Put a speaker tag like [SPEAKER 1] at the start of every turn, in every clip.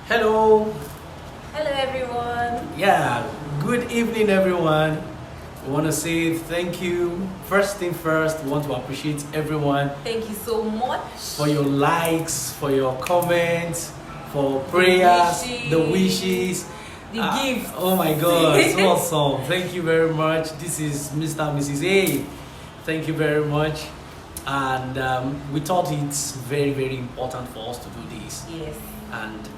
[SPEAKER 1] Hello.
[SPEAKER 2] Hello, everyone.
[SPEAKER 1] Yeah, good evening, everyone. We want to say thank you. First thing first, we want to appreciate everyone
[SPEAKER 2] Thank you so much
[SPEAKER 1] for your likes, for your comments, for prayers, the wishes,
[SPEAKER 2] the gifts.
[SPEAKER 1] Oh my God, it's awesome. Thank you very much. This is Mr. and Mrs. A. Thank you very much. And we thought it's very, very important for us to do this.
[SPEAKER 2] Yes.
[SPEAKER 1] And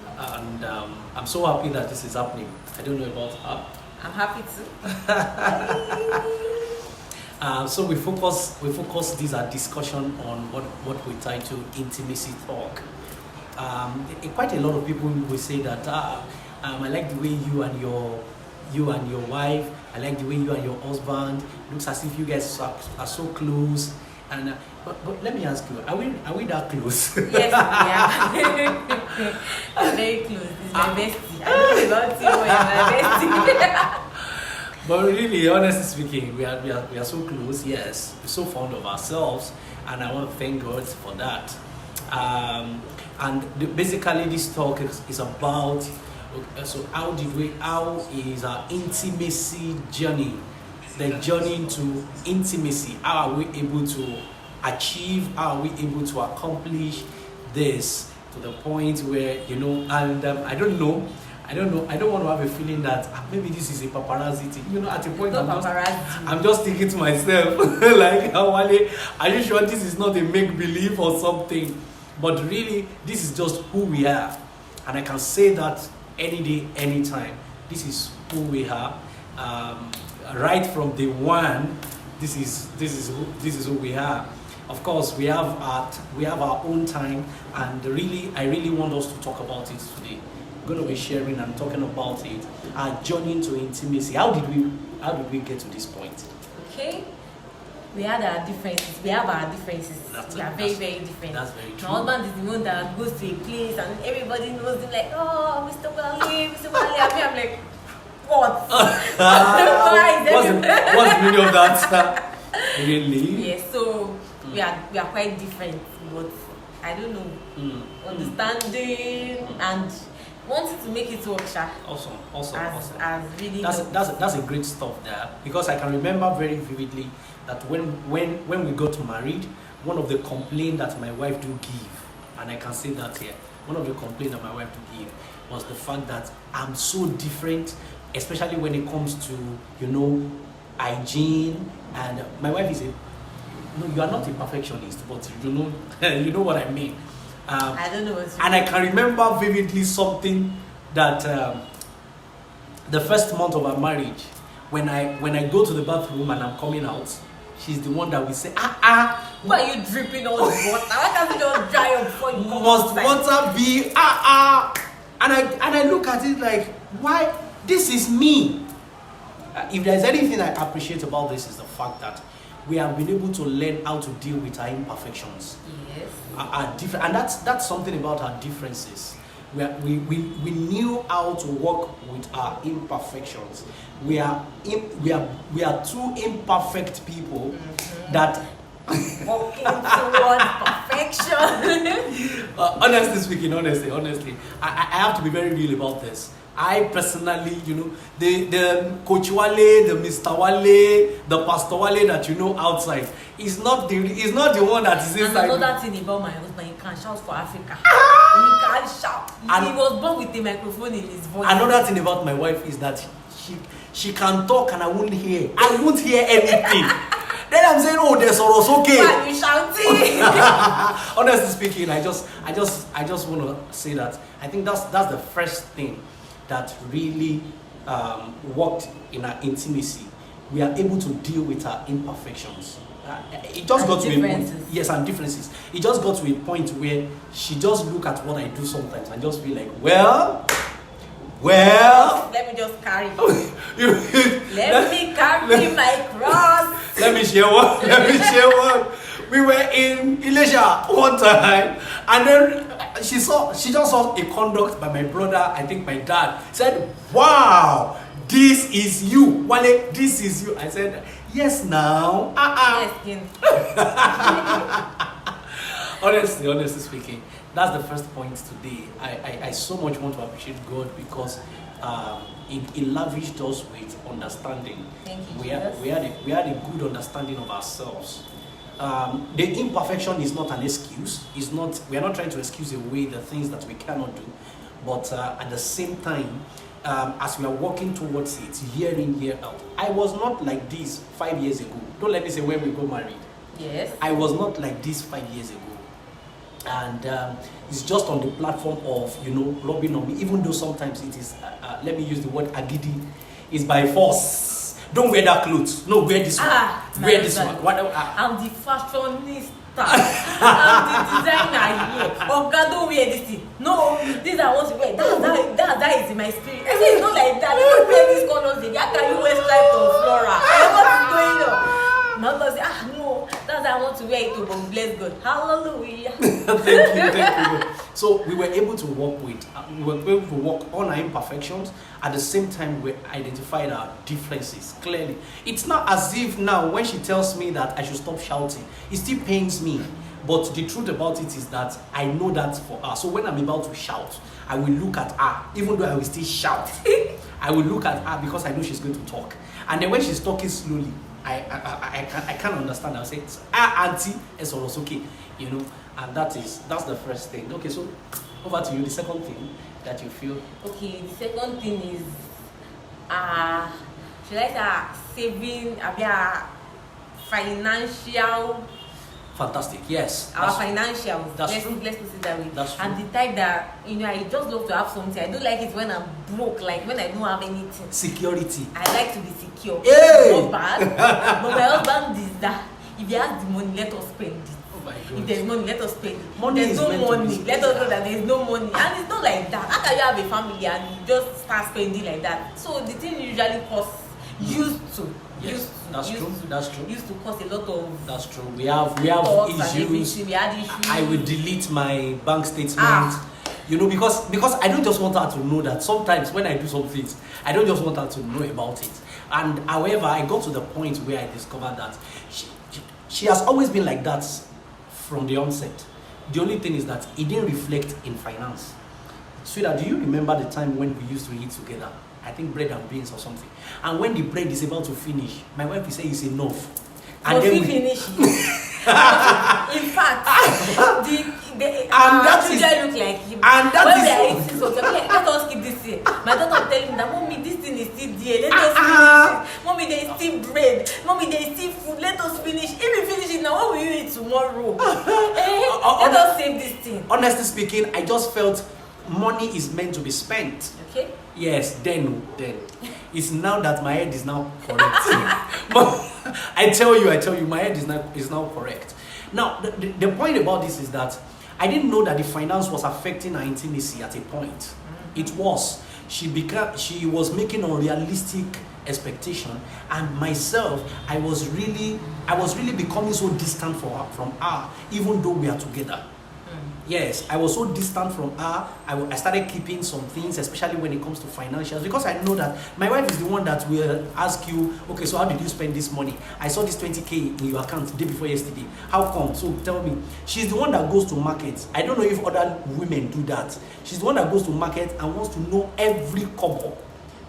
[SPEAKER 1] I'm so happy that this is happening. I don't know about her.
[SPEAKER 2] I'm happy to.
[SPEAKER 1] So we focus this discussion on what we title intimacy talk. Quite a lot of people will say that I like the way you and your wife. I like the way you and your husband. Looks as if you guys are so close. And but let me ask you, are we that close?
[SPEAKER 2] Yes, yeah. I'm very close. It's my bestie. I don't know about you, but you're my bestie.
[SPEAKER 1] But really, honestly speaking, we are so close. Yes, we're so fond of ourselves, and I want to thank God for that. Basically, this talk is about. So how is our intimacy journey? The journey into intimacy. How are we able to achieve? How are we able to accomplish this to the point where and I don't know. I don't want to have a feeling that maybe this is a paparazzi thing. At a point I'm just thinking to myself, like, Wale, are you sure this is not a make-believe or something? But really, this is just who we are. And I can say that any day, anytime. This is who we are. Right from day one, this is who we are. Of course, we have our own time, and I really want us to talk about it today. We're going to be sharing and talking about it. Our journey into intimacy. How did we get to this point?
[SPEAKER 2] Okay. We had our differences. We have our differences. We are very, very different.
[SPEAKER 1] That's very true.
[SPEAKER 2] My husband is the one that goes to a place and everybody knows him, like, oh, Mr. Wale, Mr. Wale. I'm like, what?
[SPEAKER 1] What's the meaning of that? Really?
[SPEAKER 2] Yes, so we are quite different, but I don't know, understanding and wanting to make it work, Sha.
[SPEAKER 1] Awesome.
[SPEAKER 2] As really
[SPEAKER 1] that's a great stuff there, because I can remember very vividly that when we got married, one of the complaints that my wife do give, and I can say that here, one of the complaints that my wife do give was the fact that I'm so different, especially when it comes to hygiene. And my wife is you are not a perfectionist, but you know what I mean.
[SPEAKER 2] I don't know what
[SPEAKER 1] and I can remember vividly something that the first month of our marriage, when I go to the bathroom and I'm coming out, she's the one that will say,
[SPEAKER 2] why are you dripping all the water? Why can't you just dry up before you come
[SPEAKER 1] must
[SPEAKER 2] outside?
[SPEAKER 1] water be and I look at it like, why? This is me. If there's anything I appreciate about this, is the fact that we have been able to learn how to deal with our imperfections.
[SPEAKER 2] Yes.
[SPEAKER 1] Our different, and that's something about our differences. We knew how to work with our imperfections. We are two imperfect people that
[SPEAKER 2] walking towards perfection.
[SPEAKER 1] Honestly speaking, honestly, I have to be very real about this. I personally, the Coach Wale, the Mr. Wale, the Pastor Wale that outside is not the one that is inside.
[SPEAKER 2] And another thing about my husband, he can shout for Africa. He can shout. He was born with a microphone in his voice.
[SPEAKER 1] Another thing about my wife is that she can talk and I won't hear. I won't hear anything. Then I'm saying, oh, there's Soros, okay.
[SPEAKER 2] Why are you shouting?
[SPEAKER 1] Honestly speaking, I just want to say that I think that's the first thing that really worked in our intimacy. We are able to deal with our imperfections. It just got to a point. Yes, and differences. It just got to a point where she just look at what I do sometimes and just be like, well.
[SPEAKER 2] Let me just carry. Let me carry my cross.
[SPEAKER 1] Let me share one. We were in Ilesha one time, and then she just saw a conduct by my brother, I think my dad, said, wow, this is you. Wale, this is you. I said, yes now.
[SPEAKER 2] Yes,
[SPEAKER 1] honestly speaking, that's the first point today. I so much want to appreciate God because he lavished us with understanding.
[SPEAKER 2] Thank you,
[SPEAKER 1] We had a good understanding of ourselves. The imperfection is not an excuse. We are not trying to excuse away the things that we cannot do, but at the same time, as we are working towards it, year in, year out. I was not like this 5 years ago. Don't let me say when we got married.
[SPEAKER 2] Yes.
[SPEAKER 1] I was not like this 5 years ago. And it's just on the platform of, rubbing on me, even though sometimes it is, let me use the word agidi, is by force. Don't wear that clothes. No, wear this one. Wear this one.
[SPEAKER 2] I'm the fashionista. I'm the designer here. Oh God, don't wear this thing. No, this I want to wear. That is in my spirit. I say it's not like that. You don't wear these colors. How can you wear striped on flora? What's going on? My husband say, no, that's how I want to wear it to, but bless God. Hallelujah.
[SPEAKER 1] Thank you. So we were able to work on our imperfections. At the same time, we identified our differences clearly. It's not as if now when she tells me that I should stop shouting, it still pains me. But the truth about it is that I know that for her. So when I'm about to shout, I will look at her, even though I will still shout. I will look at her because I know she's going to talk. And then when she's talking slowly, I can't understand. I'll say, auntie, it's all okay, and that's the first thing. Okay, so over to you. The second thing that you feel.
[SPEAKER 2] Okay, the second thing is, should I say saving, financial.
[SPEAKER 1] Fantastic. Yes.
[SPEAKER 2] Our financials.
[SPEAKER 1] That's true.
[SPEAKER 2] Let's put it that way.
[SPEAKER 1] That's true.
[SPEAKER 2] And the type that I just love to have something. I don't like it when I'm broke, like when I don't have anything.
[SPEAKER 1] Security.
[SPEAKER 2] I like to be secure.
[SPEAKER 1] Hey!
[SPEAKER 2] Not bad. But my husband is that if he has the money, let us spend it.
[SPEAKER 1] Oh my God.
[SPEAKER 2] If there's money, let us spend it.
[SPEAKER 1] Money
[SPEAKER 2] there's
[SPEAKER 1] is
[SPEAKER 2] no
[SPEAKER 1] meant to be
[SPEAKER 2] money,
[SPEAKER 1] spent.
[SPEAKER 2] let us know that there's no money. And it's not like that. How can you have a family and you just start spending like that? So the thing usually costs used to.
[SPEAKER 1] Yes, that's true.
[SPEAKER 2] Used to cost a lot of.
[SPEAKER 1] That's true. We have issues.
[SPEAKER 2] We had issues.
[SPEAKER 1] I will delete my bank statement. Because I don't just want her to know that sometimes when I do some things, I don't just want her to know about it. And however, I got to the point where I discovered that she has always been like that from the onset. The only thing is that it didn't reflect in finance. Sweetheart, do you remember the time when we used to eat together? I think bread and beans or something. And when the bread is about to finish, my wife will say it's enough. And then we
[SPEAKER 2] finish it. In fact, our children look like him.
[SPEAKER 1] And that
[SPEAKER 2] when
[SPEAKER 1] is
[SPEAKER 2] we are eating something, let us keep this here. My daughter telling me that, Mommy, this thing is still there. Let us finish it. Mommy, there is still bread. Mommy, there is still food. Let us finish. If we finish it now, what will you eat tomorrow? Let us save this thing.
[SPEAKER 1] Honestly speaking, I just felt money is meant to be spent.
[SPEAKER 2] Okay.
[SPEAKER 1] Yes, then it's now that my head is now correct. But I tell you, my head is now correct. Now, the point about this is that I didn't know that the finance was affecting our intimacy at a point. It was. She was making unrealistic expectation, and myself, I was really becoming so distant from her, even though we are together. Yes, I was so distant from her. I started keeping some things, especially when it comes to financials, because I know that my wife is the one that will ask you, okay, so how did you spend this money? I saw this 20K in your account the day before yesterday. How come? So tell me. She's the one that goes to market. I don't know if other women do that. She's the one that goes to market and wants to know every kobo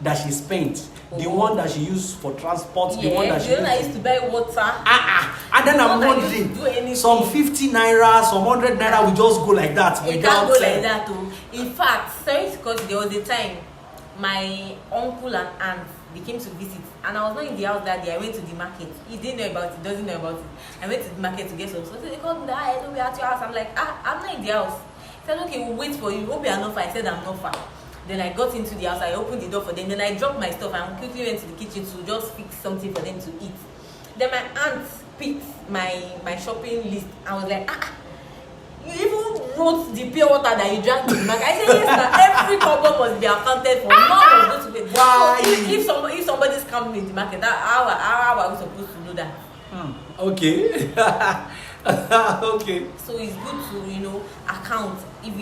[SPEAKER 1] that she spent. The one that she used for transport, the one that she
[SPEAKER 2] used to buy water.
[SPEAKER 1] And then I'm wondering, some 50 naira, some 100 naira, we just go like that.
[SPEAKER 2] It can't go like that too. In fact, sorry, because there was a time my uncle and aunt, they came to visit, and I was not in the house that day. I went to the market. He didn't know about it, doesn't know about it. I went to the market to get some. So they called me, I know we're at your house. I'm like, I'm not in the house. He said, okay, we'll wait for you. Hope you are not far. I said, I'm not far. Then I got into the house, I opened the door for them, then I dropped my stuff and quickly went to the kitchen to just fix something for them to eat. Then my aunt picked my shopping list and was like, you even wrote the pure water that you drank in the market. I said, yes, sir, every kobo must be accounted for. None of those. Why? So if somebody's coming in the market, how are we supposed to know that?
[SPEAKER 1] Okay. Okay.
[SPEAKER 2] So it's good to account if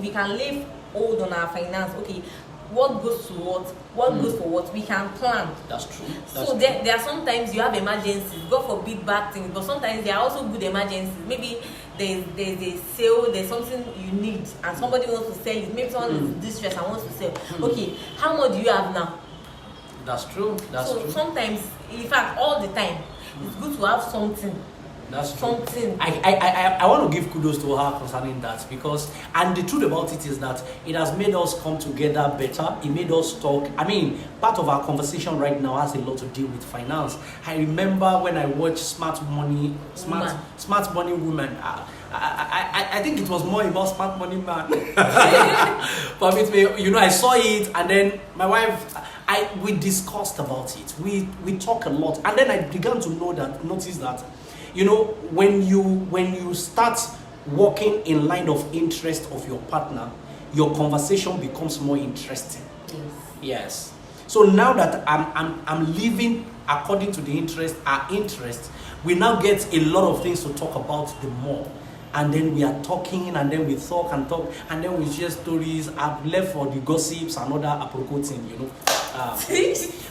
[SPEAKER 2] we can live hold on our finance. Okay, what goes to what goes for what. We can plan.
[SPEAKER 1] That's true.
[SPEAKER 2] So there are sometimes you have emergencies, God forbid bad things, but sometimes there are also good emergencies. Maybe there's a sale, there's something you need, and somebody wants to sell it. Maybe someone is distressed and wants to sell. Okay, how much do you have now?
[SPEAKER 1] That's true. That's true.
[SPEAKER 2] Sometimes, in fact, all the time, it's good to have something.
[SPEAKER 1] That's true.
[SPEAKER 2] Something.
[SPEAKER 1] I want to give kudos to her concerning that, because, and the truth about it is that it has made us come together better. It made us talk. I mean, part of our conversation right now has a lot to do with finance. I remember when I watched Smart Money Woman. I think it was more about Smart Money Man. But with me, I saw it, and then my wife, we discussed about it. We talk a lot, and then I began to notice that, when you start working in line of interest of your partner, your conversation becomes more interesting. Yes. So now that I'm living according to our interest, we now get a lot of things to talk about the more. And then we are talking, and then we talk, and then we share stories. I've left for the gossips and other apropos thing,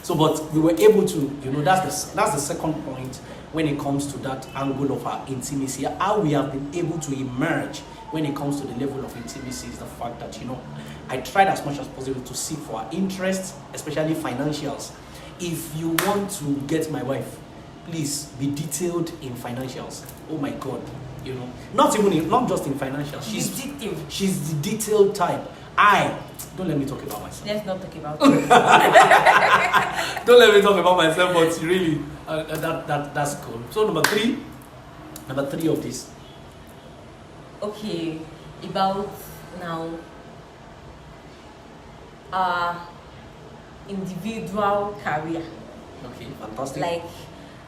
[SPEAKER 1] So, but we were able to, that's the second point when it comes to that angle of our intimacy. How we have been able to emerge when it comes to the level of intimacy is the fact that, I tried as much as possible to seek for our interests, especially financials. If you want to get my wife, please be detailed in financials. Oh my God. Not just in financials. She's the detailed type. Don't let me talk about myself.
[SPEAKER 2] Let's not talk about it.
[SPEAKER 1] Don't let me talk about myself, but really, that's cool. So number three of this.
[SPEAKER 2] Okay, about now individual career.
[SPEAKER 1] Okay, fantastic.
[SPEAKER 2] Like,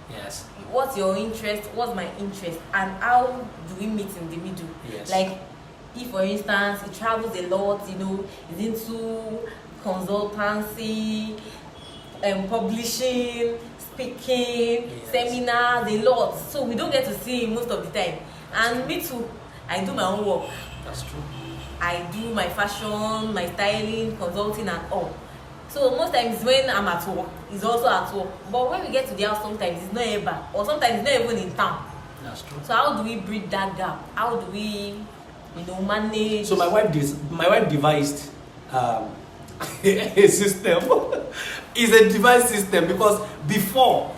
[SPEAKER 1] yes.
[SPEAKER 2] What's your interest? What's my interest? And how do we meet in the middle?
[SPEAKER 1] Yes.
[SPEAKER 2] Like, if for instance he travels a lot, is into consultancy, publishing, speaking, seminars, a lot. So we don't get to see him most of the time. And me too, I do my own work.
[SPEAKER 1] That's true.
[SPEAKER 2] I do my fashion, my styling, consulting and all. So most times when I'm at work, he's also at work. But when we get to the house, sometimes he's not ever, or sometimes he's not even in town.
[SPEAKER 1] That's true.
[SPEAKER 2] So how do we bridge that gap? How do we, manage?
[SPEAKER 1] So my wife devised a system. It's a device system, because before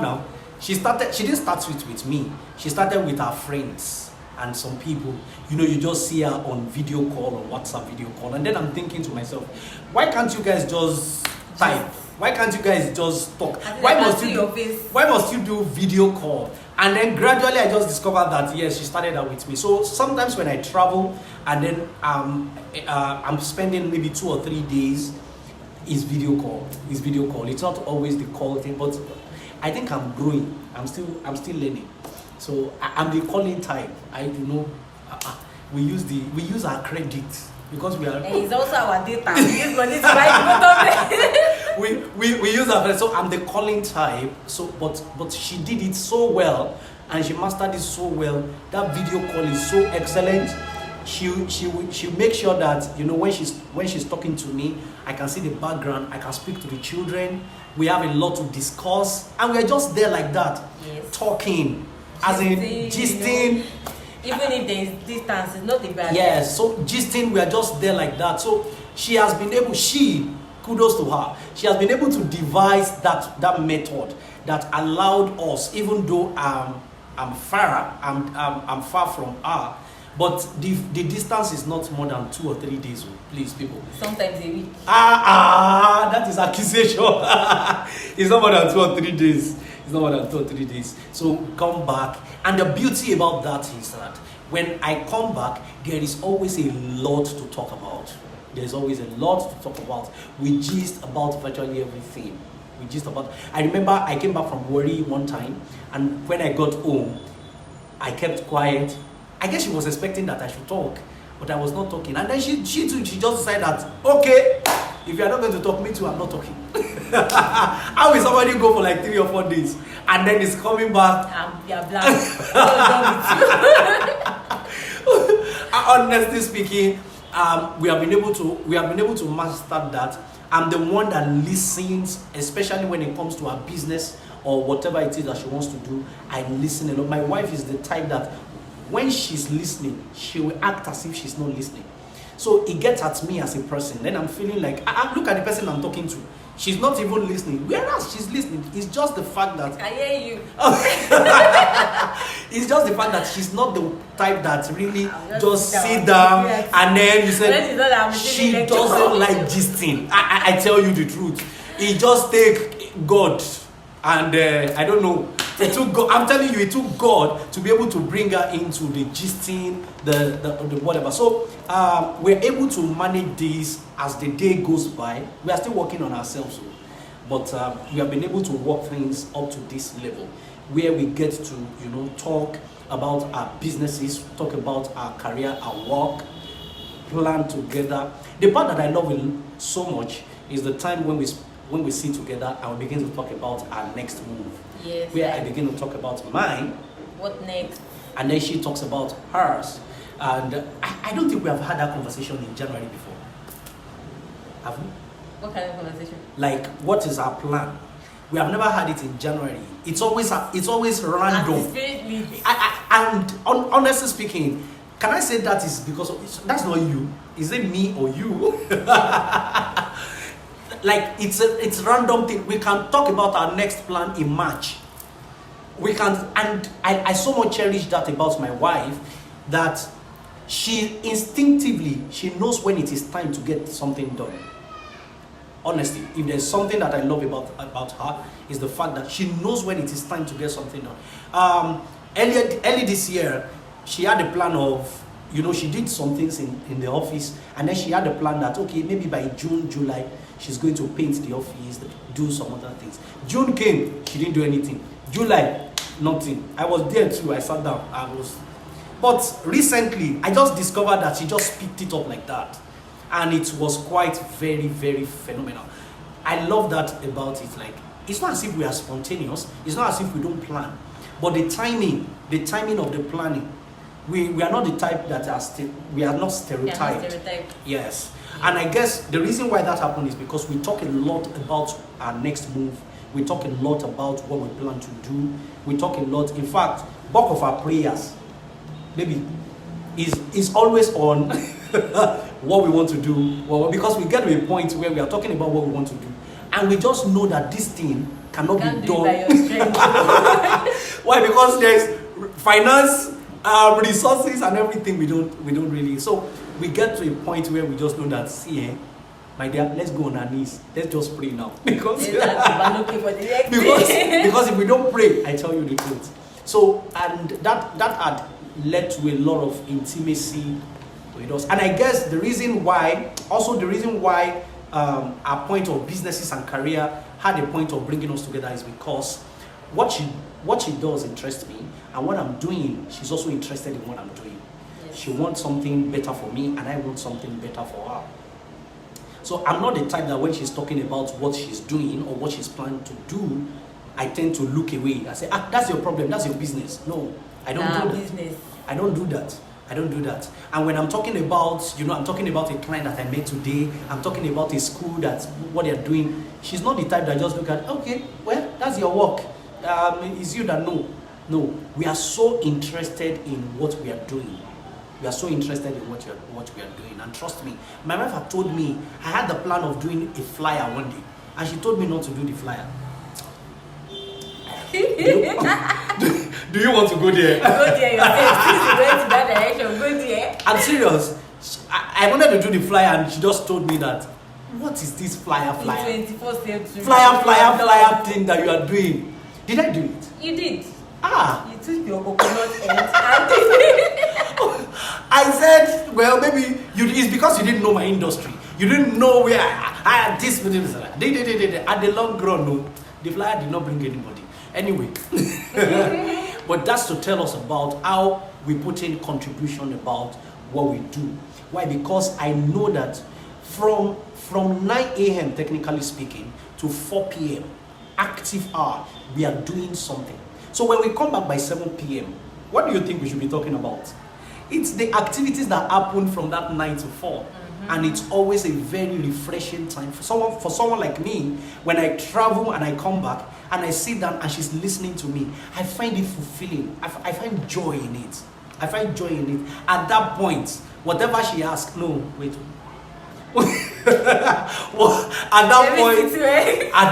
[SPEAKER 1] now, she didn't start with me. She started with her friends and some people. You just see her on video call, on WhatsApp video call, and then I'm thinking to myself, why can't you guys just type? Why can't you guys just talk? Why must you do video call? And then gradually I just discovered that yes, she started that with me. So sometimes when I travel and then I'm spending maybe 2 or 3 days, is video call. It's not always the call thing, but I think I'm growing. I'm still learning. So I'm the calling type. I do know. We use our credit because we are.
[SPEAKER 2] And it's also our data. We use money to buy
[SPEAKER 1] we use our credit. So I'm the calling type. So but she did it so well, and she mastered it so well. That video call is so excellent. She makes sure that when she's talking to me, I can see the background. I can speak to the children. We have a lot to discuss, and we're just there like that, talking, as in gisting.
[SPEAKER 2] Even if there is distance, it's not a bad.
[SPEAKER 1] Yes, so gisting, we are just there like that. So she has been able. Kudos to her. She has been able to devise that method that allowed us, even though I'm far from her. But the distance is not more than 2 or 3 days. Please, people.
[SPEAKER 2] Sometimes a week.
[SPEAKER 1] That is accusation. It's not more than 2 or 3 days. It's not more than 2 or 3 days. So come back. And the beauty about that is that when I come back, there is always a lot to talk about. There's always a lot to talk about. We gist about virtually everything. I remember I came back from Warri one time, and when I got home, I kept quiet. I guess she was expecting that I should talk, but I was not talking. And then she just decided that, okay, if you are not going to talk, me too, I'm not talking. How will somebody go for like 3 or 4 days and then it's coming back?
[SPEAKER 2] You're black.
[SPEAKER 1] Honestly speaking, we have been able to master that. I'm the one that listens, especially when it comes to her business or whatever it is that she wants to do. I listen a lot. My wife is the type that when she's listening, she will act as if she's not listening. So it gets at me as a person. Then I'm feeling like, I look at the person I'm talking to. She's not even listening. Whereas she's listening. It's just the fact that
[SPEAKER 2] I hear you.
[SPEAKER 1] it's just the fact that she's not the type that really just sit
[SPEAKER 2] down.
[SPEAKER 1] down
[SPEAKER 2] Yes.
[SPEAKER 1] and then you
[SPEAKER 2] When it's not that I'm
[SPEAKER 1] say she
[SPEAKER 2] receiving
[SPEAKER 1] doesn't
[SPEAKER 2] lecture.
[SPEAKER 1] like gisting. I tell you the truth. It just take God and I don't know. It took God, I'm telling you, it took God to be able to bring her into the gisting, the whatever. So we're able to manage this as the day goes by. We are still working on ourselves, but we have been able to work things up to this level where we get to, you know, talk about our businesses, talk about our career, our work, plan together. The part that I love it so much is the time when we sit together and we begin to talk about our next move.
[SPEAKER 2] Yes.
[SPEAKER 1] Where I begin to talk about mine,
[SPEAKER 2] What next?
[SPEAKER 1] and then she talks about hers. And I don't think we have had that conversation in January before. Have we?
[SPEAKER 2] What kind of conversation?
[SPEAKER 1] Like, what is our plan? We have never had it in January. It's always random.
[SPEAKER 2] Spirit
[SPEAKER 1] Honestly speaking, can I say that is because that's not you? Is it me or you? Like it's random thing. We can talk about our next plan in March. We can, and I so much cherish that about my wife, that she instinctively she knows when it is time to get something done. Honestly, if there's something that I love about her, is the fact that she knows when it is time to get something done. Early this year, she had a plan of, you know, she did some things in the office, and then she had a plan that, okay, maybe by June, July, she's going to paint the office, do some other things. June came, she didn't do anything. July, nothing. I was there too, I sat down, but recently, I just discovered that she just picked it up like that. And it was quite very, very phenomenal. I love that about it. Like, it's not as if we are spontaneous. It's not as if we don't plan. But the timing of the planning, we are not the type that we are not stereotyped. Yes. And I guess the reason why that happened is because we talk a lot about our next move. We talk a lot about what we plan to do. We talk a lot. In fact, bulk of our prayers, maybe, is always on what we want to do. Well, because we get to a point where we are talking about what we want to do, and we just know that this thing cannot be done.
[SPEAKER 2] By your strength.
[SPEAKER 1] Why? Because there's finance, resources, and everything. We don't really. So we get to a point where we just know that, see, my dear, let's go on our knees. Let's just pray now. Because because if we don't pray, I tell you the truth. So, and that had led to a lot of intimacy with us. And I guess the reason why our point of businesses and career had a point of bringing us together is because what she does interests me, and what I'm doing, she's also interested in what I'm doing. Yes. She wants something better for me, and I want something better for her. So I'm not the type that when she's talking about what she's doing or what she's planning to do, I tend to look away. I say, that's your problem, that's your business. No, I don't do that.
[SPEAKER 2] Business.
[SPEAKER 1] I don't do that. And when I'm talking about, I'm talking about a client that I met today, I'm talking about a school that's what they're doing, she's not the type that just look at, okay, well, that's your work. It's you that know. No, we are so interested in what we are doing. We are so interested in what we are doing. And trust me, my wife had told me, I had the plan of doing a flyer one day, and she told me not to do the flyer. Do you want to go there?
[SPEAKER 2] Go there yourself. Since you went in that direction, go there.
[SPEAKER 1] I'm serious. I wanted to do the flyer, and she just told me that, what is this flyer? Flyer thing that you are doing. Did I do it?
[SPEAKER 2] You did.
[SPEAKER 1] You
[SPEAKER 2] took your coconut and
[SPEAKER 1] I said, well, maybe it's because you didn't know my industry. You didn't know where I had this. At the long run, no, the flyer did not bring anybody. Anyway, but that's to tell us about how we put in contribution about what we do. Why? Because I know that from 9 a.m. technically speaking to 4 p.m. active hour, we are doing something. So when we come back by 7 p.m., what do you think we should be talking about? it's the activities that happen from that 9 to 4. And it's always a very refreshing time for someone like me. When I travel and I come back and I sit down and she's listening to me, I find it fulfilling. I find joy in it. I find joy in it. At that point, whatever she asks, no, wait. Well, at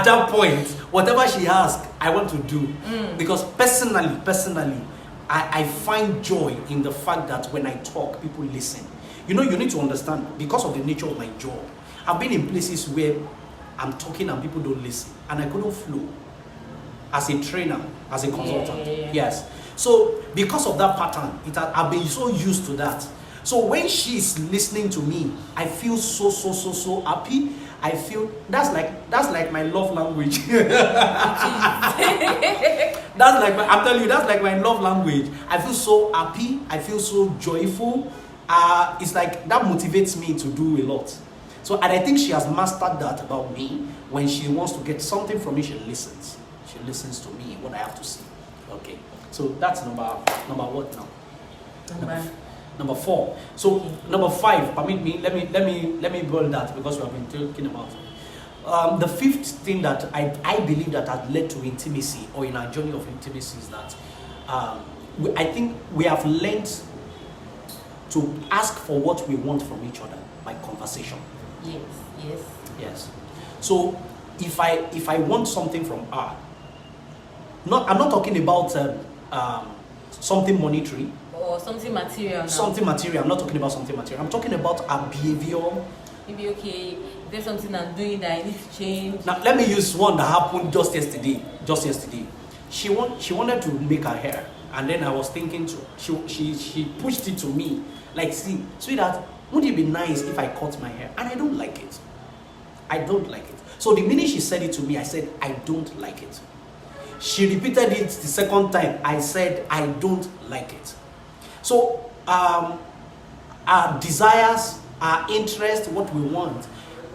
[SPEAKER 1] that point, whatever she asks, I want to do. Because personally, I find joy in the fact that when I talk, people listen. You know, you need to understand, because of the nature of my job, I've been in places where I'm talking and people don't listen, and I couldn't flow as a trainer, as a consultant. Yes. So because of that pattern, I've been so used to that. So when she's listening to me, I feel so happy. I feel that's like my love language. I'm telling you, that's like my love language. I feel so happy. I feel so joyful. It's like that motivates me to do a lot. So, and I think she has mastered that about me. When she wants to get something from me, she listens. She listens to me, what I have to say. Okay. So that's number what now? Number 4. So number 5. Permit me. Let me build that, because we have been talking about it. The 5th thing that I believe that has led to intimacy, or in our journey of intimacy, is that I think we have learned to ask for what we want from each other by conversation. Yes. So if I want something from her, I'm not talking about something monetary
[SPEAKER 2] or something material.
[SPEAKER 1] I'm not talking about something material. I'm talking about her behavior.
[SPEAKER 2] Maybe, okay, there's something I'm doing that I need to change.
[SPEAKER 1] Now let me use one that happened just yesterday. She wanted to make her hair, and then I was thinking she pushed it to me. Like, see, sweetheart, wouldn't it be nice if I cut my hair? And I don't like it. So the minute she said it to me, I said, I don't like it. She repeated it the second time. I said, I don't like it. So our desires, our interest, what we want,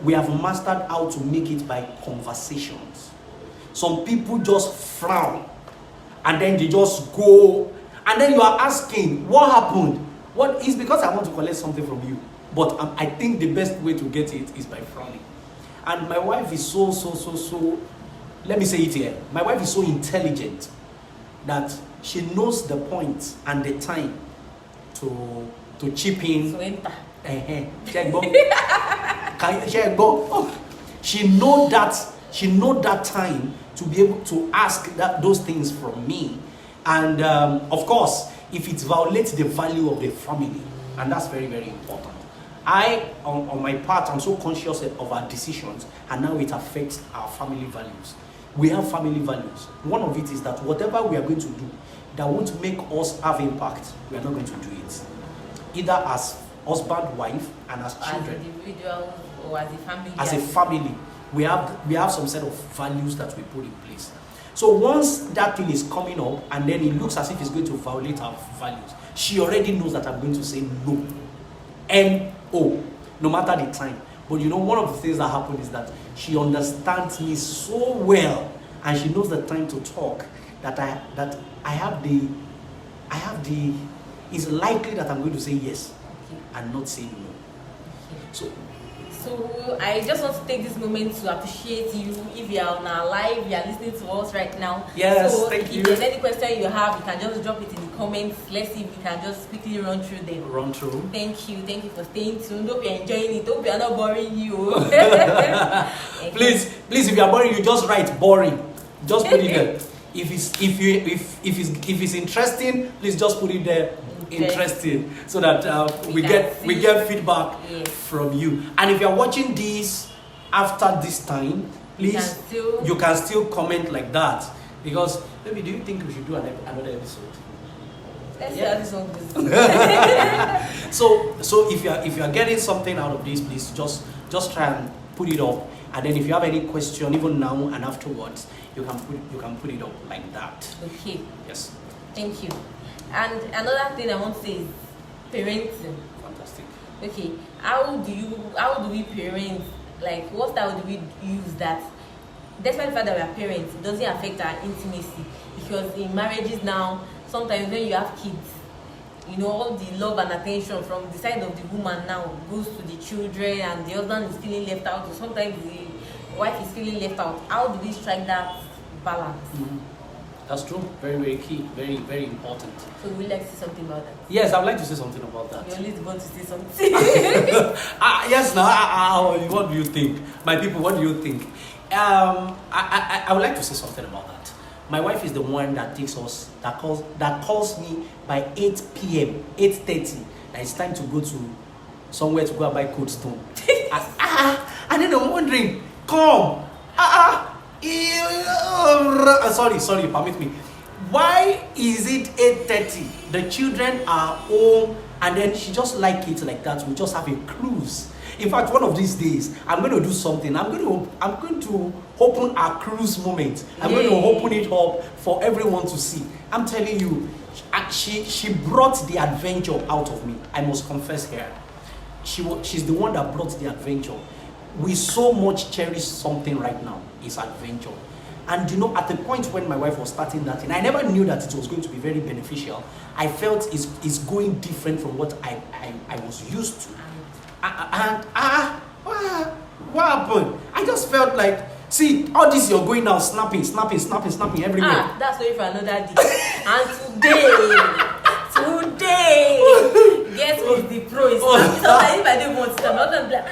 [SPEAKER 1] we have mastered how to make it by conversations. Some people just frown, and then they just go, and then you are asking, what happened? What is, because I want to collect something from you. But I think the best way to get it is by frowning. And my wife is so, let me say it here. My wife is so intelligent that she knows the point and the time to chip in. She know that time to be able to ask those things from me. And of course, if it violates the value of the family, and that's very, very important. On my part, I'm so conscious of our decisions, and now it affects our family values. We have family values. One of it is that whatever we are going to do that won't make us have impact, we are not going to do it. Either as husband, wife, and as children.
[SPEAKER 2] As individuals or as a family.
[SPEAKER 1] As a family, we have some set of values that we put in place. So once that thing is coming up, and then it looks as if it's going to violate our values, she already knows that I'm going to say no. N-O, no matter the time. But you know, one of the things that happen is that she understands me so well, and she knows the time to talk, that I have the it's likely that I'm going to say yes and not say no.
[SPEAKER 2] So I just want to take this moment to appreciate you. If you are on our live, you are listening to us right now.
[SPEAKER 1] Yes,
[SPEAKER 2] so
[SPEAKER 1] thank you.
[SPEAKER 2] If there's any question you have, you can just drop it in the comments. Let's see if we can just quickly run through them. Thank you for staying tuned. Hope you're enjoying it. Hope we are not boring you.
[SPEAKER 1] Please, if you are boring, you just write boring. Just put it there. If it's interesting, please just put it there. Interesting, so that we get feedback from you. And if you're watching this after this time, please you can still comment like that, because maybe do you think we should do another episode?
[SPEAKER 2] Let's see how this one goes.
[SPEAKER 1] So if you are getting something out of this, please just try and put it up. And then if you have any question, even now and afterwards, you can put it up like that.
[SPEAKER 2] Okay.
[SPEAKER 1] Yes.
[SPEAKER 2] Thank you. And another thing I want to say is parenting.
[SPEAKER 1] Fantastic.
[SPEAKER 2] Okay, how do we parent? Like, what style do we use that, despite the fact that we are parents, it doesn't affect our intimacy? Because in marriages now, sometimes when you have kids, you know, all the love and attention from the side of the woman now goes to the children, and the husband is feeling left out, or sometimes the wife is feeling left out. How do we strike that balance?
[SPEAKER 1] That's true. Very, very key. Very, very important.
[SPEAKER 2] So would you like to say something about that?
[SPEAKER 1] Yes, I'd like to say something about that.
[SPEAKER 2] You always want to say something.
[SPEAKER 1] Yes, now, what do you think? My people, what do you think? I would like to say something about that. My wife is the one that calls me by 8 p.m., 8:30. That it's time to go to somewhere to go and buy Cold Stone. And then I'm wondering, come, sorry, permit me. Why is it 8:30? The children are home, and then she just like it like that. We just have a cruise. In fact, one of these days, I'm going to do something. I'm going to open a cruise moment. I'm going to open it up for everyone to see. I'm telling you, she brought the adventure out of me. I must confess here. She's the one that brought the adventure. We so much cherish something right now. It's adventure. And you know, at the point when my wife was starting that thing, I never knew that it was going to be very beneficial. I felt it's going different from what I was used to. What happened? I just felt like, see, all this you're going now, snapping everywhere.
[SPEAKER 2] That's why for another day. And today, guess who is the pro? It's not. So if I don't want to snap, I'm not gonna be like,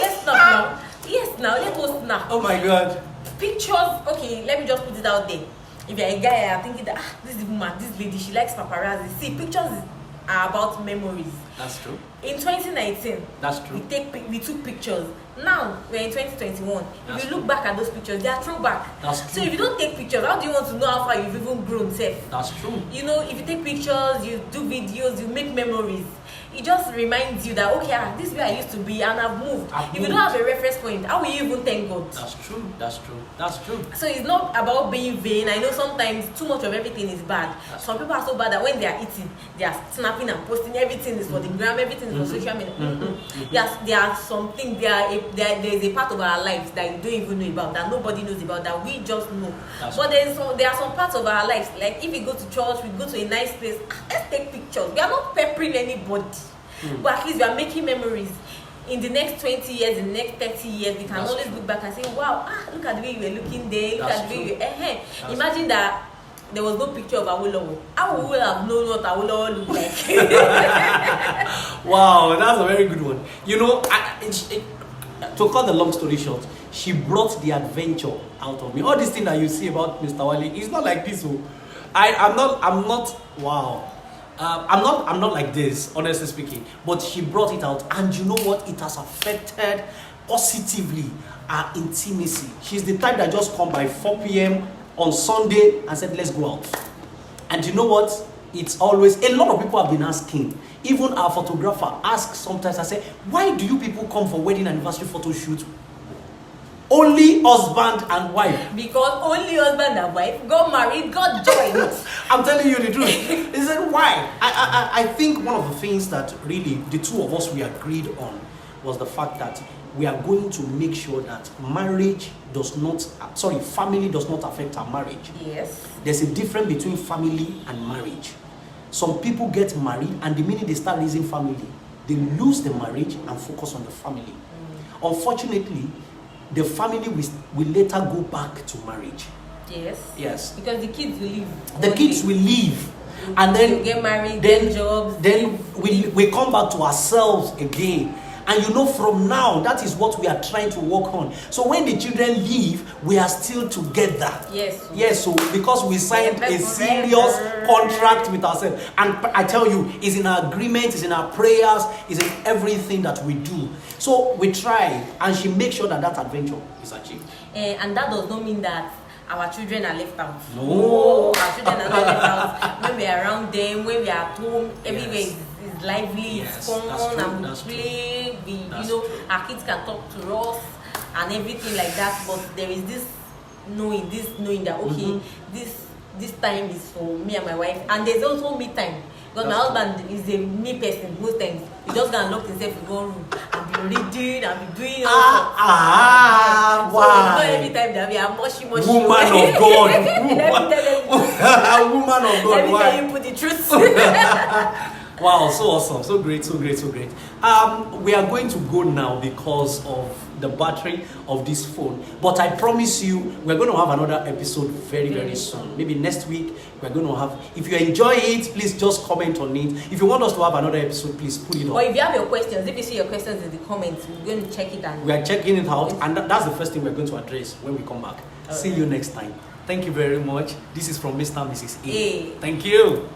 [SPEAKER 2] let's snap now. Yes, now let us snap.
[SPEAKER 1] Oh my God.
[SPEAKER 2] Pictures. Okay, let me just put it out there. If you're a guy, I'm thinking that this woman, this lady, she likes paparazzi. See, pictures are about memories.
[SPEAKER 1] That's true.
[SPEAKER 2] In 2019,
[SPEAKER 1] that's true.
[SPEAKER 2] We took pictures. Now we're in 2021.
[SPEAKER 1] That's
[SPEAKER 2] if you look back at those pictures, they are throwback.
[SPEAKER 1] That's true.
[SPEAKER 2] So if you don't take pictures, how do you want to know how far you've even grown, safe?
[SPEAKER 1] That's true.
[SPEAKER 2] You know, if you take pictures, you do videos, you make memories. It just reminds you that okay, this is where I used to be, and I've moved. If you don't have a reference point, how will you even thank God?
[SPEAKER 1] That's true. That's true. That's true.
[SPEAKER 2] So it's not about being vain. I know sometimes too much of everything is bad. Some people are so bad that when they are eating, they are snapping and posting. Everything is for the gram. Everything is for social media. There are something. There is a part of our lives that you don't even know about, that nobody knows about, that we just know. But there are some parts of our lives, like if we go to church, we go to a nice place, let's take pictures. We are not peppering anybody, but at least we are making memories. In the next 20 years, in the next 30 years, we can always look back and say, wow, look at the way you were looking there, look at the way you were. Imagine that there was no picture of Awolowo. How would we have known what Awolowo looked like?
[SPEAKER 1] Wow, that's a very good one. You know, to cut the long story short, she brought the adventure out of me. All this thing that you see about Mr. Wale, it's not like this. I'm not. Wow. I'm not like this, honestly speaking. But she brought it out, and you know what? It has affected positively our intimacy. She's the type that just come by 4 p.m. on Sunday and said, let's go out. And you know what? It's always, a lot of people have been asking. Even our photographer asks sometimes, I say, why do you people come for wedding anniversary photo shoot? Only husband and wife.
[SPEAKER 2] Because only husband and wife got married, got joined.
[SPEAKER 1] I'm telling you the truth. He said, why? I think one of the things that really the two of us we agreed on was the fact that we are going to make sure that family does not affect our marriage.
[SPEAKER 2] Yes.
[SPEAKER 1] There's a difference between family and marriage. Some people get married, and the minute they start raising family, they lose the marriage and focus on the family. Unfortunately, the family will later go back to marriage.
[SPEAKER 2] Yes.
[SPEAKER 1] Yes.
[SPEAKER 2] Because the kids will leave.
[SPEAKER 1] The kids will leave. And then
[SPEAKER 2] you get married, get jobs.
[SPEAKER 1] Then we come back to ourselves again. And you know, from now, that is what we are trying to work on. So when the children leave, we are still together.
[SPEAKER 2] Yes.
[SPEAKER 1] Yes, so because we signed a serious contract with ourselves. And I tell you, it's in our agreement, it's in our prayers, it's in everything that we do. So we try, and she makes sure that adventure is achieved.
[SPEAKER 2] And that does not mean that our children are left out.
[SPEAKER 1] No.
[SPEAKER 2] Our children are not left out. When we are around them, when we are at home, everywhere is lively, it's fun, and we play. Our kids can talk to us and everything like that. But there is this knowing that okay, this time is for me and my wife, and there's also me time. Because my husband is a me person most times. He just gonna lock himself in one room and be reading and be doing
[SPEAKER 1] wow.
[SPEAKER 2] So it's not every time that we are mushy.
[SPEAKER 1] Woman of God. Woman of God.
[SPEAKER 2] Let me tell you put the truth.
[SPEAKER 1] Wow, so awesome, so great, so great, so great. We are going to go now because of the battery of this phone. But I promise you, we're going to have another episode very, very soon. Maybe next week, we're going to have. If you enjoy it, please just comment on it. If you want us to have another episode, please put it on.
[SPEAKER 2] Or if you have your questions, if you see your questions in the comments, we're going to check it out.
[SPEAKER 1] We are checking it out, and that's the first thing we're going to address when we come back. See you next time. Thank you very much. This is from Mr. and Mrs. A. Thank you.